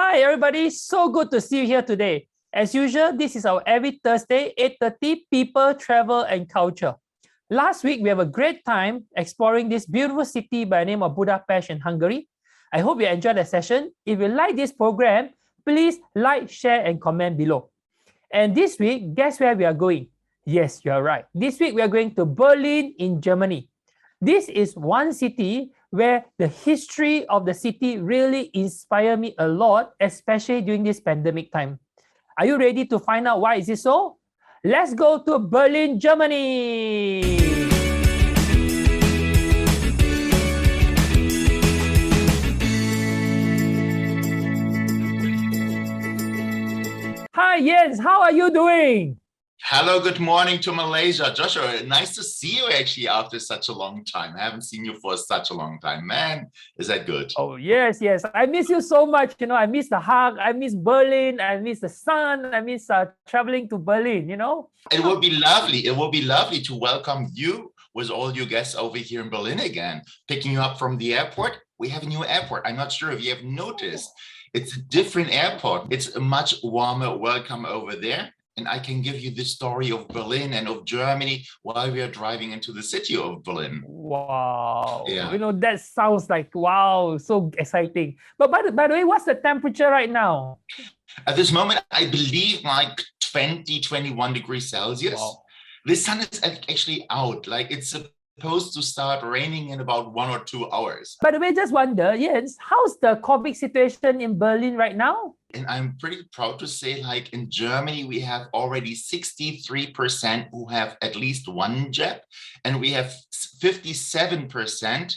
Hi, everybody. So good to see you here today. As usual, this is our every Thursday, 8:30 People, Travel and Culture. Last week, we have a great time exploring this beautiful city by the name of Budapest in Hungary. I hope you enjoyed the session. If you like this program, please like, share, and comment below. And this week, guess where we are going? Yes, you are right. This week, we are going to Berlin in Germany. This is one city where the history of the city really inspired me a lot, especially during this pandemic time. Are you ready to find out why is it so? Let's go to Berlin, Germany. Hi, Jens. How are you doing? Hello, good morning to Malaysia. Joshua, nice to see you actually after such a long time. I haven't seen you for such a long time. Man, is that good? Oh, yes. I miss you so much. I miss the hug. I miss Berlin. I miss the sun. I miss traveling to Berlin, It will be lovely. It will be lovely to welcome you with all you guests over here in Berlin again. Picking you up from the airport. We have a new airport. I'm not sure if you have noticed. It's a different airport. It's a much warmer welcome over there. And I can give you the story of Berlin and of Germany while we are driving into the city of Berlin. Wow. Yeah. That sounds like, wow, so exciting. But by the way, what's the temperature right now? At this moment, I believe like 20, 21 degrees Celsius. Wow. The sun is actually out. Like it's supposed to start raining in about 1 or 2 hours. By the way, just wonder, Jens, how's the COVID situation in Berlin right now? And I'm pretty proud to say, like in Germany, we have already 63% who have at least one jab, and we have 57%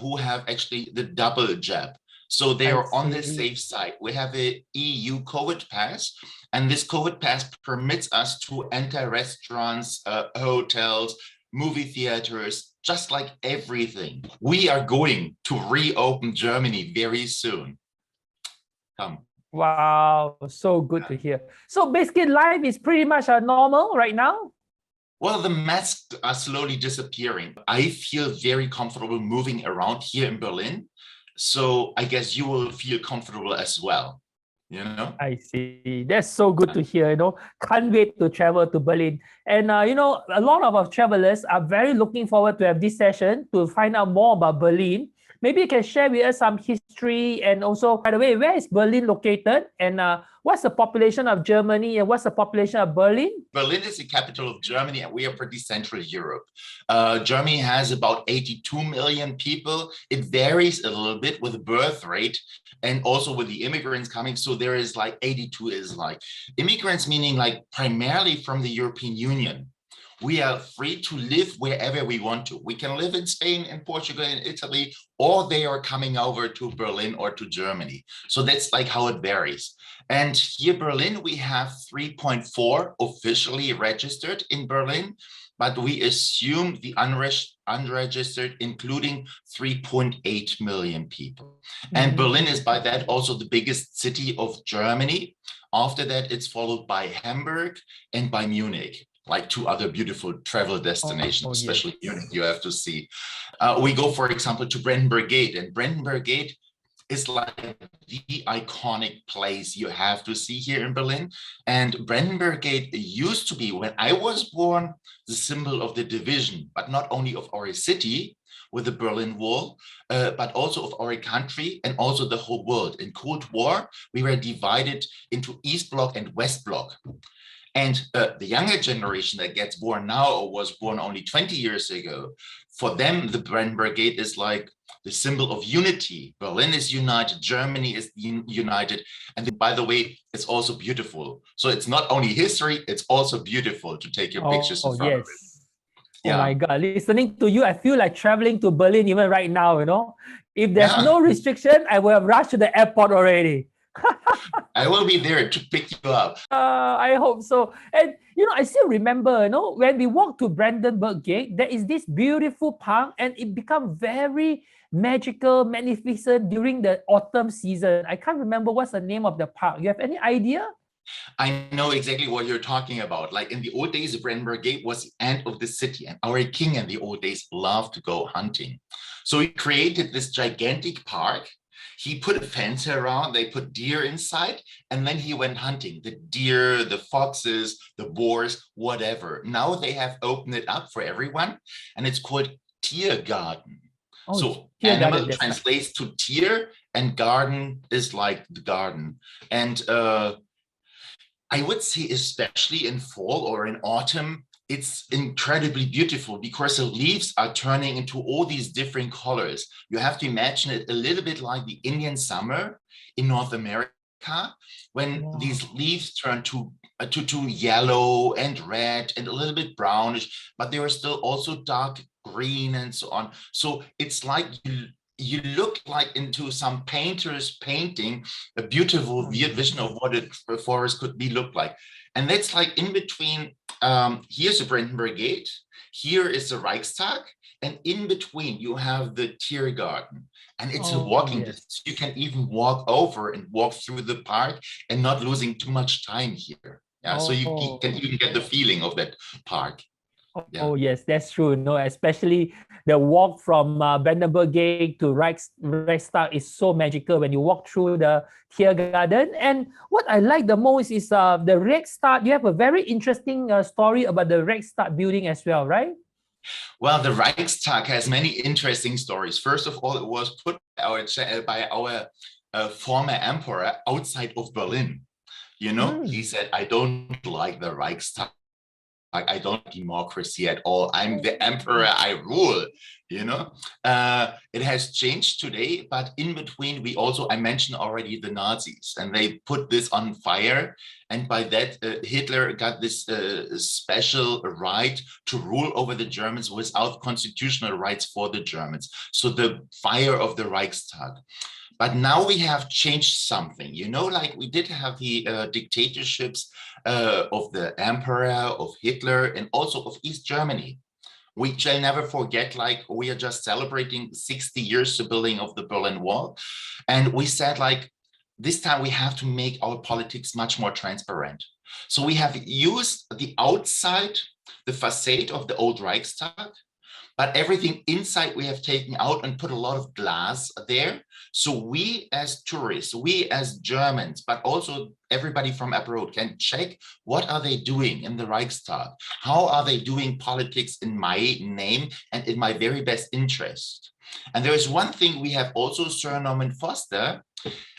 who have actually the double jab. So they are on the safe side. We have a EU COVID pass, and this COVID pass permits us to enter restaurants, hotels, movie theaters, just like everything. We are going to reopen Germany very soon. Wow, so good to hear. So basically life is pretty much normal right now? Well, the masks are slowly disappearing. I feel very comfortable moving around here in Berlin. So I guess you will feel comfortable as well. I see. That's so good to hear, Can't wait to travel to Berlin. And, a lot of our travelers are very looking forward to have this session to find out more about Berlin. Maybe you can share with us some history, and also, by the way, where is Berlin located, and what's the population of Germany, and what's the population of Berlin? Berlin is the capital of Germany, and we are pretty Central Europe. Germany has about 82 million people. It varies a little bit with the birth rate and also with the immigrants coming. So there is like 82 is like immigrants, meaning like primarily from the European Union. We are free to live wherever we want to. We can live in Spain, in Portugal, in Italy, or they are coming over to Berlin or to Germany. So that's like how it varies. And here in Berlin, we have 3.4 officially registered in Berlin, but we assume the unregistered, including 3.8 million people. And Berlin is by that also the biggest city of Germany. After that, it's followed by Hamburg and by Munich. Like two other beautiful travel destinations, especially Munich, you have to see. We go, for example, to Brenden Brigade, and Brenden Brigade is like the iconic place you have to see here in Berlin. And Brenden Brigade used to be, when I was born, the symbol of the division, but not only of our city with the Berlin Wall, but also of our country and also the whole world. In Cold War, we were divided into East Bloc and West Bloc. And the younger generation that gets born now or was born only 20 years ago, for them, the Brenden Brigade is like the symbol of unity. Berlin is united, Germany is united. And by the way, it's also beautiful. So it's not only history, it's also beautiful to take your pictures in front of it. Yeah. Oh my God, listening to you, I feel like traveling to Berlin even right now, If there's no restriction, I would have rushed to the airport already. I will be there to pick you up. I hope so. And I still remember, when we walked to Brenden Brigade, there is this beautiful park, and it became very magical, magnificent during the autumn season. I can't remember what's the name of the park. You have any idea? I know exactly what you're talking about. Like in the old days, Brenden Brigade was the end of the city, and our king in the old days loved to go hunting. So he created this gigantic park. he put a fence around, they put deer inside, and then he went hunting, the deer, the foxes, the boars, whatever. Now they have opened it up for everyone, and it's called Tiergarten. Oh, So Tiergarten, animal that's right. translates to tier, and garden is like the garden. And I would say, especially in fall or in autumn, it's incredibly beautiful because the leaves are turning into all these different colors. You have to imagine it a little bit like the Indian summer in North America, when these leaves turn to yellow and red and a little bit brownish, but they are still also dark green and so on. So it's like you look like into some painter's painting, a beautiful vision of what a forest could be look like. And that's like in between, here's the Brenden Brigade, here is the Reichstag, and in between you have the Tiergarten. And it's a walking distance. You can even walk over and walk through the park and not losing too much time here. Yeah, so you can even get the feeling of that park. Yeah. Oh, yes, that's true. No, especially the walk from Brenden Brigade to Reichstag is so magical when you walk through the Tiergarten. And what I like the most is the Reichstag. You have a very interesting story about the Reichstag building as well, right? Well, the Reichstag has many interesting stories. First of all, it was put by our former emperor outside of Berlin. You know, he said, I don't like the Reichstag. I don't like democracy at all. I'm the emperor, I rule, you know. It has changed today, but in between, I mentioned already the Nazis, and they put this on fire. And by that, Hitler got this special right to rule over the Germans without constitutional rights for the Germans. So the fire of the Reichstag. But now we have changed something, you know, like we did have the dictatorships of the emperor, of Hitler, and also of East Germany. We shall never forget, like we are just celebrating 60 years the building of the Berlin Wall. And we said, like, this time we have to make our politics much more transparent. So we have used the outside, the facade of the old Reichstag, but everything inside we have taken out and put a lot of glass there. So we as tourists, we as Germans, but also everybody from abroad can check what are they doing in the Reichstag? How are they doing politics in my name and in my very best interest? And there is one thing we have also Sir Norman Foster,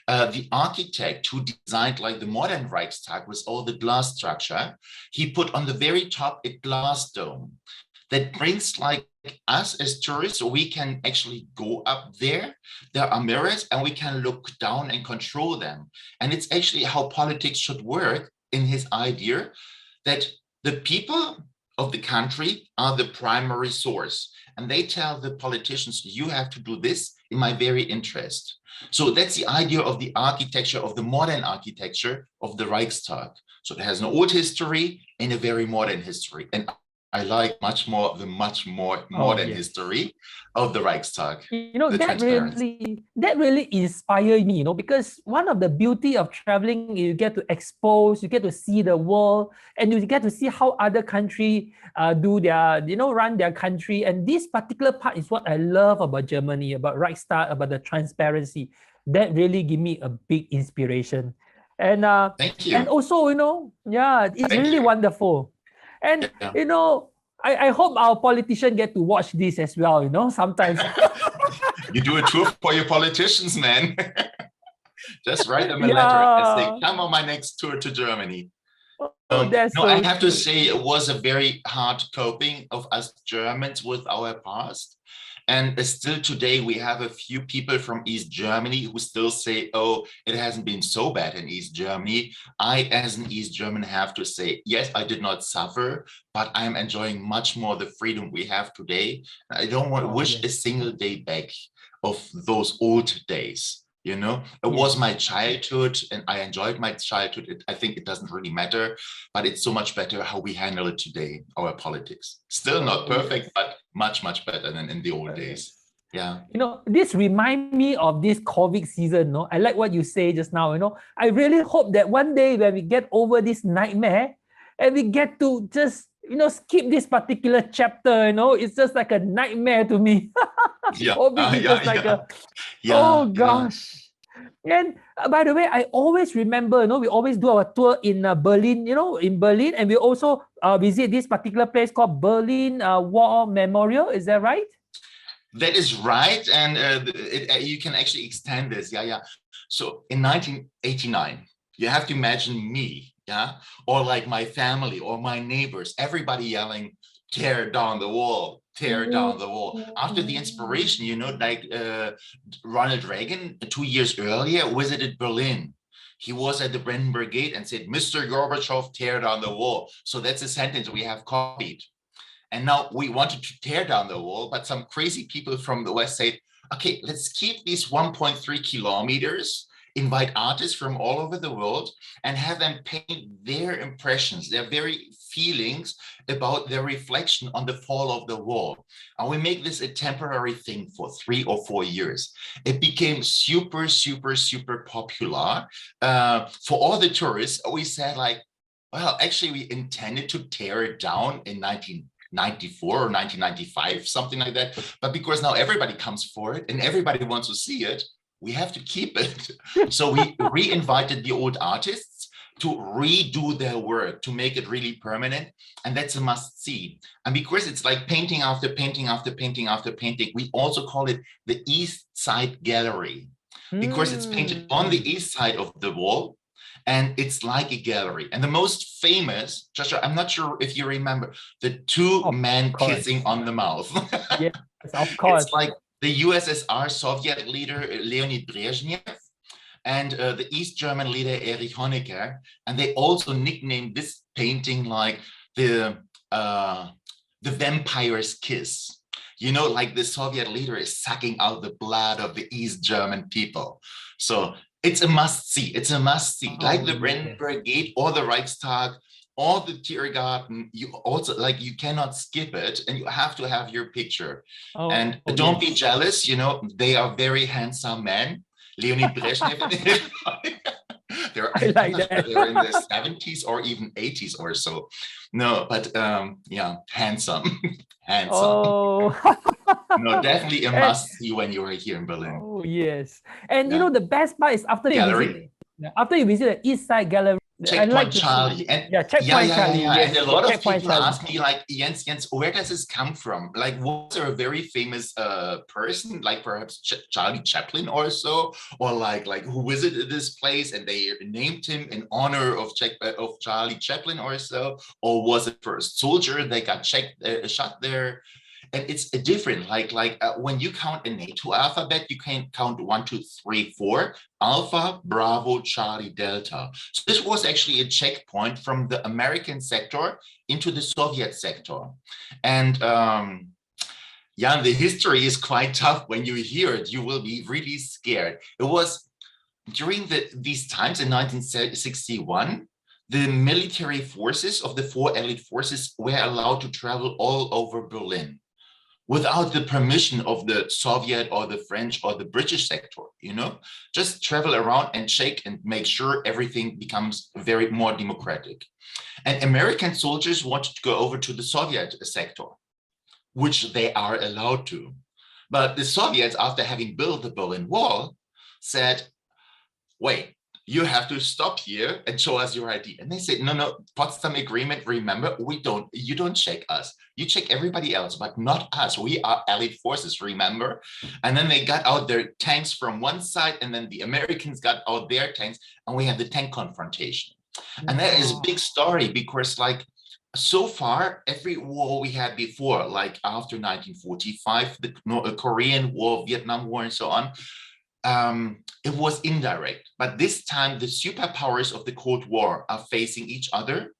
the architect who designed like the modern Reichstag with all the glass structure. He put on the very top a glass dome that brings like us as tourists, so we can actually go up there. There are mirrors and we can look down and control them. And it's actually how politics should work in his idea, that the people of the country are the primary source. And they tell the politicians, you have to do this in my very interest. So that's the idea of the architecture, of the modern architecture of the Reichstag. So it has an old history and a very modern history. And I like much more modern history of the Reichstag. You know, that really inspired me, you know, because one of the beauty of traveling is you get to expose, you get to see the world, and you get to see how other country do their, you know, run their country. And this particular part is what I love about Germany, about Reichstag, about the transparency. That really give me a big inspiration. And thank you. And also, you know, it's really wonderful. And, you know, I hope our politicians get to watch this as well, you know, sometimes. You do a tour for your politicians, man. Just write them a letter and say, come on my next tour to Germany. I have to say it was a very hard coping of us Germans with our past. And still today, we have a few people from East Germany who still say, oh, it hasn't been so bad in East Germany. I, as an East German, have to say, yes, I did not suffer, but I'm enjoying much more the freedom we have today. I don't want to wish a single day back of those old days. You know, it was my childhood and I enjoyed my childhood. I think it doesn't really matter, but it's so much better how we handle it today, our politics. Still not perfect, but much, much better than in the old days. Yeah. You know, this reminds me of this COVID season. No, I like what you say just now. You know, I really hope that one day when we get over this nightmare and we get to just, you know, skip this particular chapter, you know, it's just like a nightmare to me. Oh gosh. And by the way, I always remember, we always do our tour in Berlin, in Berlin, and we also visit this particular place called Berlin War Memorial. Is that right? That is right, and you can actually extend this. Yeah, yeah. So in 1989, you have to imagine me, yeah, or like my family or my neighbors, everybody yelling, "Tear down the wall, tear down the wall." After the inspiration, like Ronald Reagan 2 years earlier visited Berlin. He was at the Brenden Brigade and said, "Mr. Gorbachev, tear down the wall." So that's a sentence we have copied. And now we wanted to tear down the wall, but some crazy people from the West said, okay, let's keep these 1.3 kilometers, invite artists from all over the world and have them paint their impressions, their very feelings about their reflection on the fall of the wall. And we make this a temporary thing for 3 or 4 years. It became super, super, super popular. For all the tourists, we said like, well, actually we intended to tear it down in 1994 or 1995, something like that. But because now everybody comes for it and everybody wants to see it, we have to keep it. So we re-invited the old artists to redo their work, to make it really permanent. And that's a must see. And because it's like painting after painting after painting after painting, we also call it the East Side Gallery, because it's painted on the east side of the wall. And it's like a gallery. And the most famous, Joshua, I'm not sure if you remember, the two men kissing on the mouth. Yes, of course. It's like the USSR Soviet leader, Leonid Brezhnev, and the East German leader, Erich Honecker. And they also nicknamed this painting like the vampire's kiss. Like the Soviet leader is sucking out the blood of the East German people. So it's a must see. It's a must see. Like the Brenden Brigade or the Reichstag or the Tiergarten, you also you cannot skip it, and you have to have your picture. And don't be jealous. They are very handsome men. Leonid Brezhnev. They're in the 70s or even 80s or so. No, but yeah, handsome. Oh. No, definitely a must see when you are here in Berlin. Oh, yes. And the best part is after you visit the East Side Gallery, Checkpoint Charlie. Checkpoint Charlie. And a lot of people ask me, like, Jens, where does this come from? Like, was there a very famous person, like perhaps Charlie Chaplin or so, or like who visited this place and they named him in honor of Charlie Chaplin or so, or was it for a soldier they got shot there? And it's different, when you count a NATO alphabet, you can count 1, 2, 3, 4, Alpha, Bravo, Charlie, Delta. So this was actually a checkpoint from the American sector into the Soviet sector. And the history is quite tough. When you hear it, you will be really scared. It was during these times in 1961, the military forces of the 4 Allied forces were allowed to travel all over Berlin without the permission of the Soviet or the French or the British sector, just travel around and check and make sure everything becomes very more democratic. And American soldiers wanted to go over to the Soviet sector, which they are allowed to. But the Soviets, after having built the Berlin Wall, said, wait, you have to stop here and show us your ID. And they said, no, Potsdam Agreement, remember, you don't check us. You check everybody else, but not us. We are Allied forces, remember? And then they got out their tanks from one side, and then the Americans got out their tanks, and we had the tank confrontation. And that is a big story because, so far, every war we had before, like after 1945, the Korean War, Vietnam War, and so on, it was indirect. But this time, the superpowers of the Cold War are facing each other.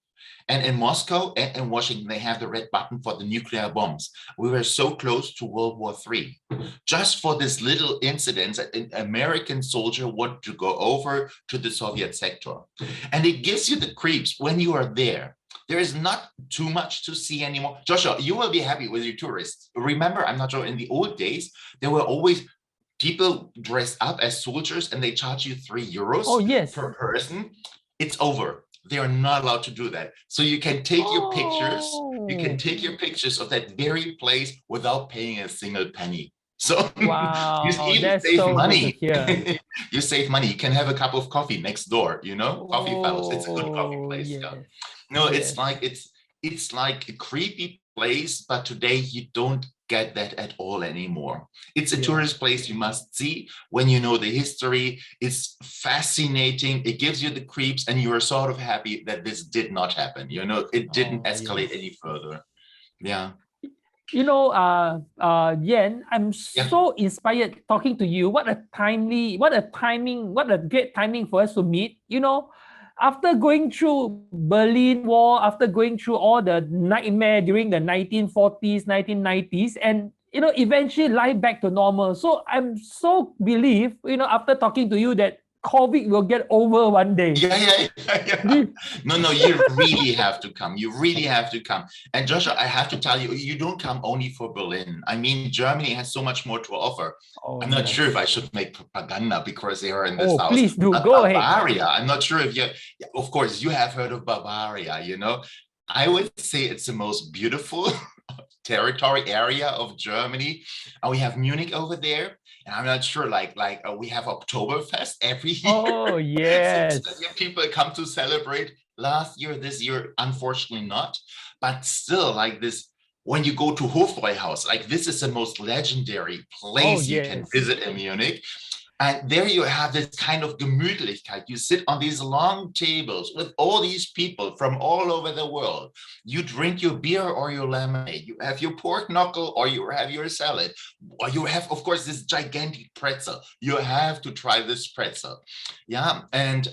And in Moscow and in Washington, they have the red button for the nuclear bombs. We were so close to World War III. Just for this little incident, an American soldier wanted to go over to the Soviet sector. And it gives you the creeps when you are there. There is not too much to see anymore. Joshua, you will be happy with your tourists. Remember, I'm not sure, in the old days, there were always people dressed up as soldiers and they charge you €3 per person. It's over. They are not allowed to do that. So you can take your pictures. You can take your pictures of that very place without paying a single penny. So Wow, you that's save so good to money. hear. You save money. You can have a cup of coffee next door, coffee fellows. It's a good coffee Oh, place. yes. Yeah. No, Yes. it's like a creepy place, but today you don't get that at all anymore. It's a Yeah. tourist place you must see when you know the history. It's fascinating. It gives you the creeps, and you are sort of happy that this did not happen. It didn't Oh, escalate yes. any further. Yeah. Yen, I'm Yeah. so inspired talking to you. What a timely, what a timing, what a great timing for us to meet. After going through Berlin Wall, after going through all the nightmare during the 1940s, 1990s, and eventually life back to normal. So I'm so believe, after talking to you that COVID will get over one day. Yeah. No, you really have to come. You really have to come. And Joshua, I have to tell you, you don't come only for Berlin. I mean, Germany has so much more to offer. Oh, I'm not sure if I yes. should make propaganda because they are in the Oh, south. please do. But Go ahead. Bavaria, I'm not sure if of course, you have heard of Bavaria, I would say it's the most beautiful territory area of Germany. And we have Munich over there. And I'm not sure, we have Oktoberfest every year. Oh, So yes. people come to celebrate. Last year, this year, unfortunately not. But still, like this, when you go to Hofbräuhaus, like this is the most legendary Oh, place you can yes. visit in Munich. And there you have this kind of Gemütlichkeit. You sit on these long tables with all these people from all over the world. You drink your beer or your lemonade. You have your pork knuckle or you have your salad. Or you have, of course, this gigantic pretzel. You have to try this pretzel. Yeah. And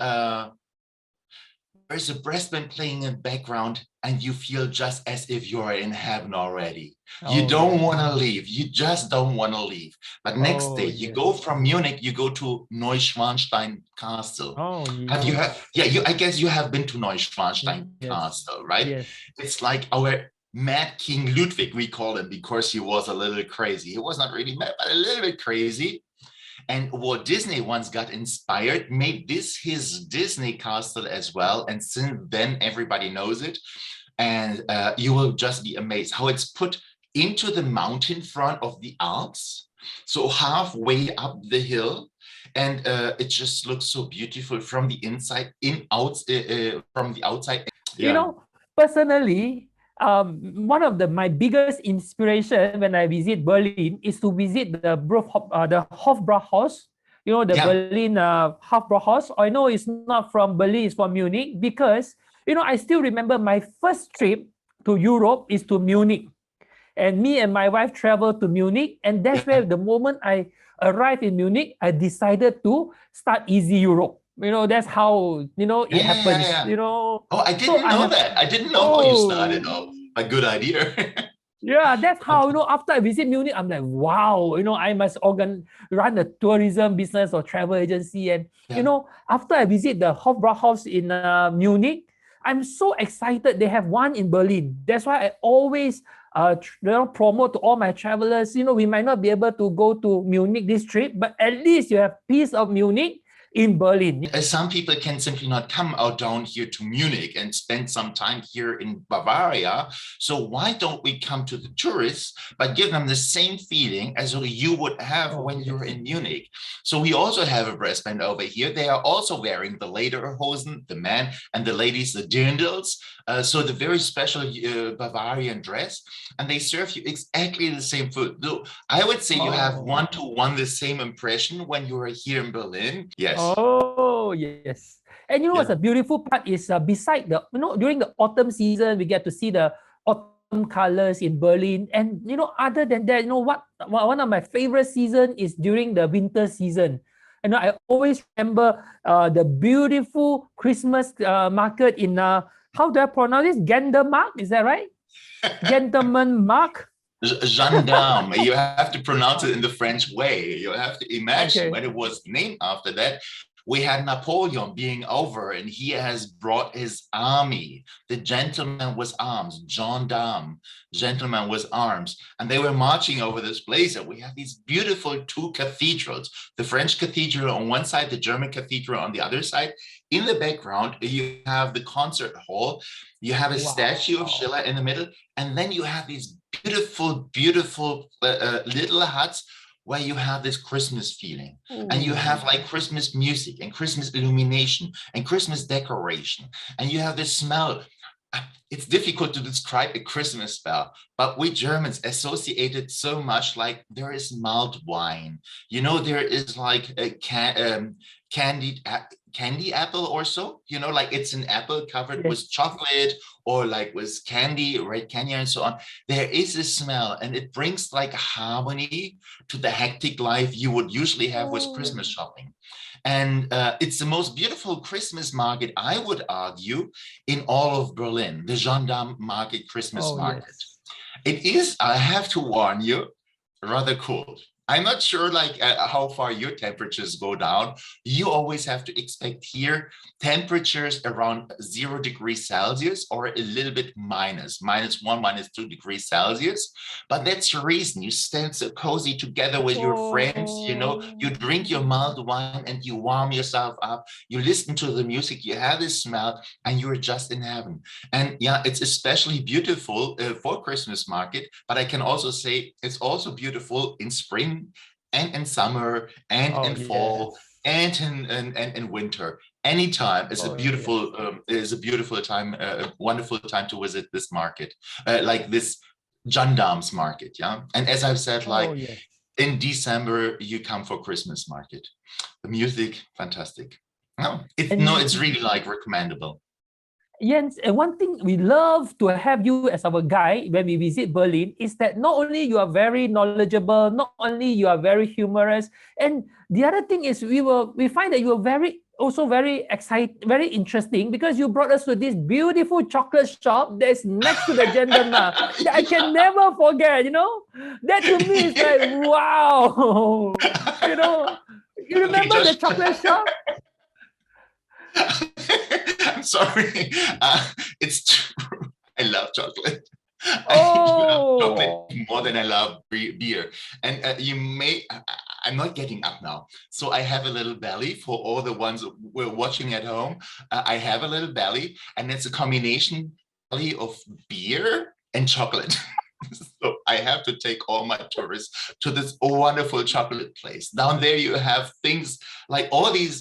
there's a brass band playing in the background and you feel just as if you're in heaven already. You Oh, don't yes. want to leave. You just don't want to leave. But next day, Oh, you yes. go from Munich, you go to Neuschwanstein Castle. Oh, Have you heard? yes. Yeah, I guess you have been to Neuschwanstein Yes. Castle, right? Yes. It's like our Mad King Ludwig, we call him, because he was a little crazy. He was not really mad, but a little bit crazy. And Walt Disney once got inspired, made this his Disney castle as well. And since then, everybody knows it. And you will just be amazed how it's put into the mountain front of the Alps. So halfway up the hill. And it just looks so beautiful from the inside, from the outside. Yeah. Personally, one of my biggest inspiration when I visit Berlin is to visit the Hofbrauhaus. The Yeah. Berlin Hofbrauhaus. I know it's not from Berlin, it's from Munich because I still remember my first trip to Europe is to Munich, and me and my wife traveled to Munich, and that's where the moment I arrived in Munich, I decided to start Easy Europe. That's how it happens. Yeah. Oh, I So didn't I know have that. I didn't know how you started off. A good idea. yeah, that's how after I visit Munich, I'm like, wow, I must run a tourism business or travel agency, and after I visit the Hofbrauhaus in Munich, I'm so excited. They have one in Berlin. That's why I always promote to all my travelers. We might not be able to go to Munich this trip, but at least you have piece of Munich in Berlin. Some people can simply not come out down here to Munich and spend some time here in Bavaria. So why don't we come to the tourists, but give them the same feeling as you would have when you're in Munich? So we also have a brass band over here. They are also wearing the lederhosen, the men, and the ladies, the dirndls. So the very special Bavarian dress, and they serve you exactly the same food. So I would say you have one-to-one the same impression when you are here in Berlin. Yes. Oh, yes. And what's a beautiful part is beside during the autumn season, we get to see the autumn colors in Berlin. And, other than that, one of my favorite season is during the winter season. And I always remember the beautiful Christmas market in, how do I pronounce this? Gendarmark, is that right? Gentleman Mark? Gendarme. You have to pronounce it in the French way. You have to imagine when it was named after that. We had Napoleon being over, and he has brought his army. The gentleman with arms, gendarme, gentleman with arms, and they were marching over this place. And we have these beautiful two cathedrals: the French Cathedral on one side, the German Cathedral on the other side. In the background, you have the concert hall. You have a statue of Schiller in the middle, and then you have these beautiful little huts where you have this Christmas feeling, and you Ooh. have like Christmas music and Christmas illumination and Christmas decoration, and you have this smell. It's difficult to describe a Christmas smell, but we Germans associate it so much. Like there is mulled wine, you know, there is like a candy apple or so, you know, like it's an apple covered Yes. with chocolate or like with candy, red candy and so on. There is a smell, and it brings like harmony to the hectic life you would usually have with Christmas shopping. And it's the most beautiful Christmas market, I would argue, in all of Berlin, the Gendarme Market Christmas market. Yes. It is, I have to warn you, rather cold. I'm not sure like how far your temperatures go down. You always have to expect here temperatures around 0 degrees Celsius or a little bit minus -1, -2 degrees Celsius. But that's the reason you stand so cozy together with your friends, you know, you drink your mild wine and you warm yourself up, you listen to the music, you have this smell, and you're just in heaven. And yeah, it's especially beautiful for Christmas market, but I can also say it's also beautiful in spring and in summer and in fall and in winter. Anytime is a beautiful time, a wonderful time to visit this market, like this gendarmes market. Yeah, and as I've said, like in December you come for Christmas market. The music, fantastic. No, it's really like recommendable. Jens, and one thing we love to have you as our guide when we visit Berlin is that not only you are very knowledgeable, not only you are very humorous, and the other thing is we find that you are very excited, very interesting, because you brought us to this beautiful chocolate shop that's next to the gendarme that I can never forget, you know? That to me is like, wow! You know, you remember the chocolate shop? I'm sorry. It's true. I love chocolate. I love chocolate more than I love beer. And I'm not getting up now. So I have a little belly for all the ones who are watching at home. I have a little belly, and it's a combination belly of beer and chocolate. So I have to take all my tourists to this wonderful chocolate place. Down there you have things like all these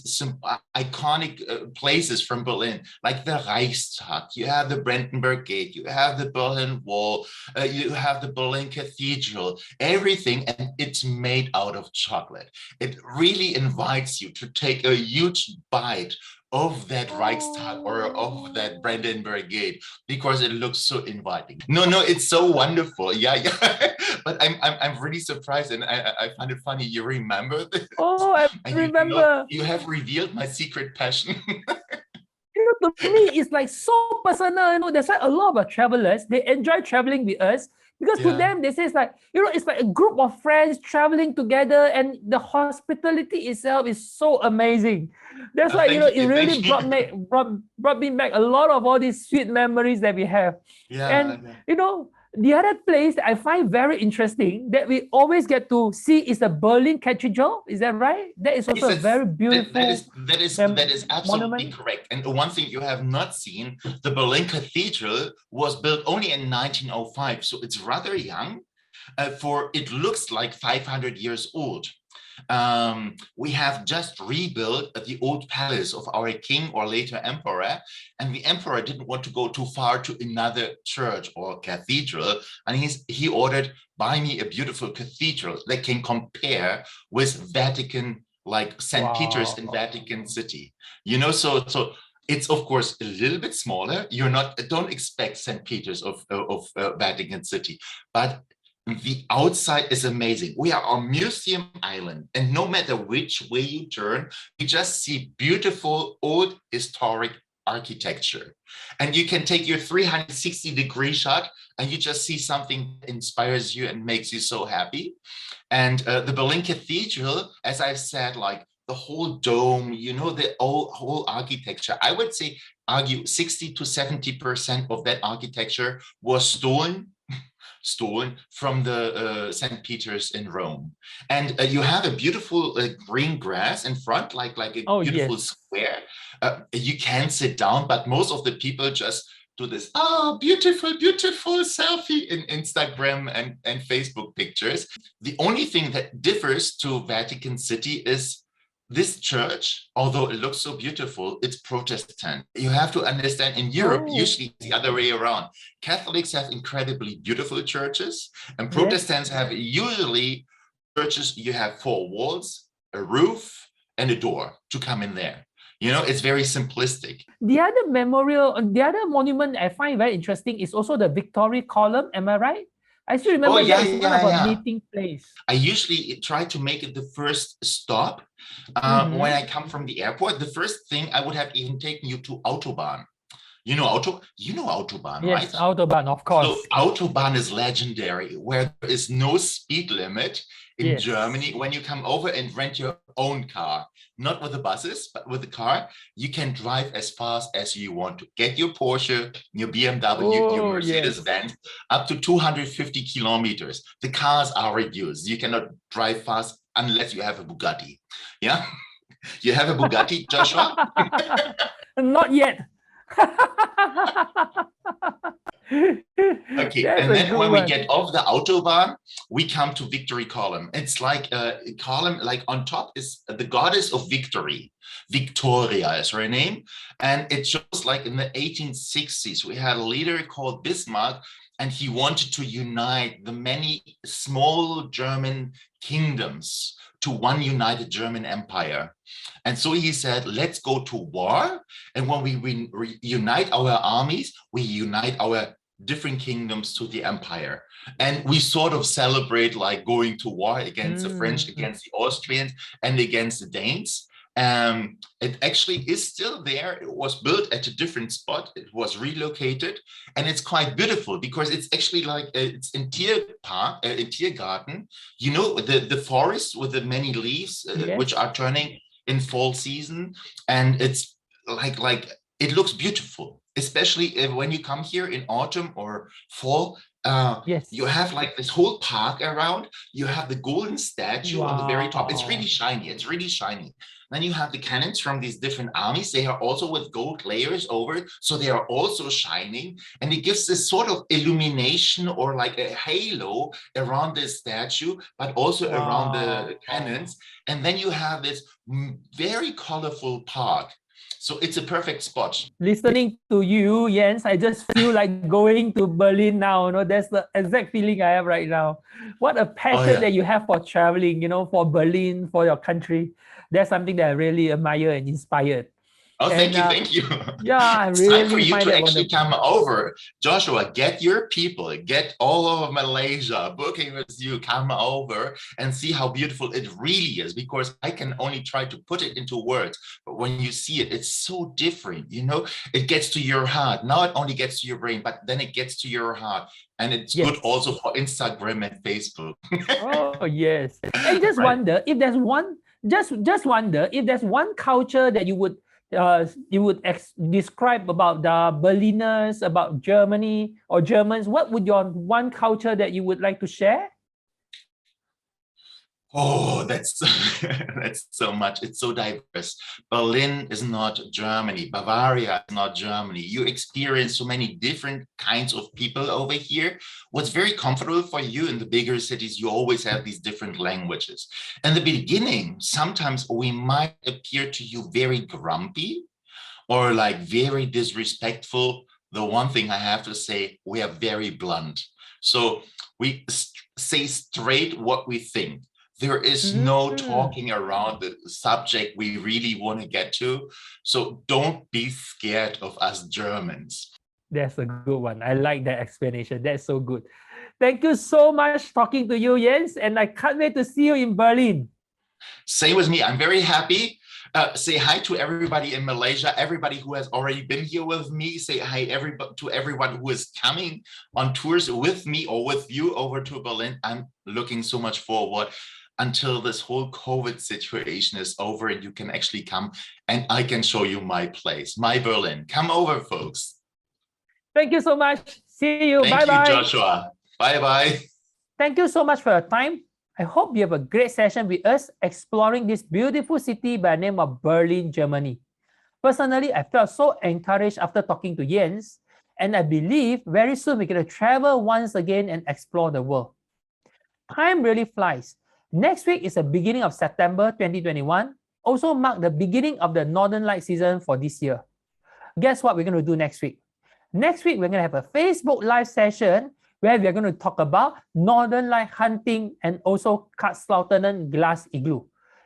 iconic places from Berlin, like the Reichstag, you have the Brenden Brigade, you have the Berlin Wall, you have the Berlin Cathedral, everything, and it's made out of chocolate. It really invites you to take a huge bite of that Reichstag or of that Brenden Brigade, because it looks so inviting. No, it's so wonderful. Yeah. But I'm really surprised, and I find it funny. You remember this? Oh, I remember. You have revealed my secret passion. You know, to me, it's like so personal. You know, that's why a lot of our travelers, they enjoy traveling with us, because to them, they say it's like, you know, it's like a group of friends traveling together, and the hospitality itself is so amazing. That's why, you know, it really brought me back a lot of all these sweet memories that we have. You know, the other place that I find very interesting that we always get to see is the Berlin Cathedral. Is that right? That is also a very beautiful. That is absolutely monument. Correct. And one thing you have not seen, the Berlin Cathedral was built only in 1905, so it's rather young. For it looks like 500 years old. We have just rebuilt the old palace of our king or later emperor, and the emperor didn't want to go too far to another church or cathedral, and he ordered, buy me a beautiful cathedral that can compare with Vatican, like St. Peter's in Vatican City. You know, so it's of course a little bit smaller. Don't expect St. Peter's of Vatican City, but the outside is amazing. We are on Museum Island, and no matter which way you turn, you just see beautiful old historic architecture. And you can take your 360-degree shot, and you just see something that inspires you and makes you so happy. And the Berlin Cathedral, as I've said, like the whole dome, you know, the whole architecture, I would say, argue 60 to 70% of that architecture was stolen from the St. Peter's in Rome. And you have a beautiful green grass in front, like a beautiful square. You can sit down, but most of the people just do this, oh, beautiful, beautiful selfie in Instagram and Facebook pictures. The only thing that differs to Vatican City is this church, although it looks so beautiful, it's Protestant. You have to understand, in Europe, usually it's the other way around. Catholics have incredibly beautiful churches, and Protestants have usually churches, you have 4 walls, a roof, and a door to come in there. You know, it's very simplistic. The other monument I find very interesting is also the Victory Column. Am I right? I still remember that is one of a meeting place. I usually try to make it the first stop when I come from the airport. The first thing I would have even taken you to Autobahn. You know Autobahn, right? Yes, Autobahn, of course. So Autobahn is legendary, where there is no speed limit in Germany. When you come over and rent your own car, not with the buses, but with the car, you can drive as fast as you want to. Get your Porsche, your BMW, your Mercedes-Benz, up to 250 kilometers. The cars are reduced. You cannot drive fast unless you have a Bugatti. Yeah? You have a Bugatti, Joshua? Not yet. Okay, and then when we get off the Autobahn, we come to Victory Column. It's like a column, like on top is the goddess of victory. Victoria is her name. And it shows like in the 1860s, we had a leader called Bismarck, and he wanted to unite the many small German kingdoms to one united German empire. And so he said, let's go to war. And when we unite our armies, we unite our different kingdoms to the empire. And we sort of celebrate like going to war against the French, against the Austrians, and against the Danes. It actually is still there. It was built at a different spot. It was relocated, and it's quite beautiful because it's actually like it's in Tiergarten. You know, the forest with the many leaves which are turning in fall season, and it's like it looks beautiful, especially when you come here in autumn or fall. You have like this whole park around. You have the golden statue on the very top. It's really shiny. It's really shiny. Then you have the cannons from these different armies. They are also with gold layers over it, so they are also shining. And it gives this sort of illumination or like a halo around this statue, but also around the cannons. And then you have this very colorful park. So it's a perfect spot. Listening to you, Jens, I just feel like going to Berlin now. You know, that's the exact feeling I have right now. What a passion that you have for traveling, you know, for Berlin, for your country. That's something that I really admire and inspired. Oh, thank you. Yeah, I it's really time for you to actually wonderful. come over. Joshua, get your people, get all over Malaysia, booking with you, come over and see how beautiful it really is, because I can only try to put it into words. But when you see it, it's so different, you know, it gets to your heart. Now it only gets to your brain, but then it gets to your heart. And it's good also for Instagram and Facebook. Oh, yes. I just wonder if there's one, just wonder if there's one culture that you would describe about the Berliners, about Germany or Germans. What would your one culture that you would like to share? Oh, that's so much. It's so diverse. Berlin is not Germany. Bavaria is not Germany. You experience so many different kinds of people over here. What's very comfortable for you in the bigger cities, you always have these different languages. In the beginning, sometimes we might appear to you very grumpy or like very disrespectful. The one thing I have to say, we are very blunt. So we say straight what we think. There is no talking around the subject we really want to get to. So don't be scared of us Germans. That's a good one. I like that explanation. That's so good. Thank you so much talking to you, Jens. And I can't wait to see you in Berlin. Same with me. I'm very happy. Say hi to everybody in Malaysia, everybody who has already been here with me. Say hi to everyone who is coming on tours with me or with you over to Berlin. I'm looking so much forward until this whole COVID situation is over and you can actually come and I can show you my place, my Berlin. Come over, folks. Thank you so much. See you. Bye-bye. Thank you, Joshua. Bye-bye. Thank you so much for your time. I hope you have a great session with us exploring this beautiful city by the name of Berlin, Germany. Personally, I felt so encouraged after talking to Jens, And I believe very soon we're going to travel once again and explore the world. Time really flies. Next week is the beginning of September 2021. Also mark the beginning of the Northern Light season for this year. Guess what we're going to do next week? Next week, we're going to have a Facebook live session where we're going to talk about Northern Light hunting and also Katzlautern glass igloo.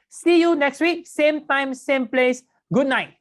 See you next week, same time, same place. Good night.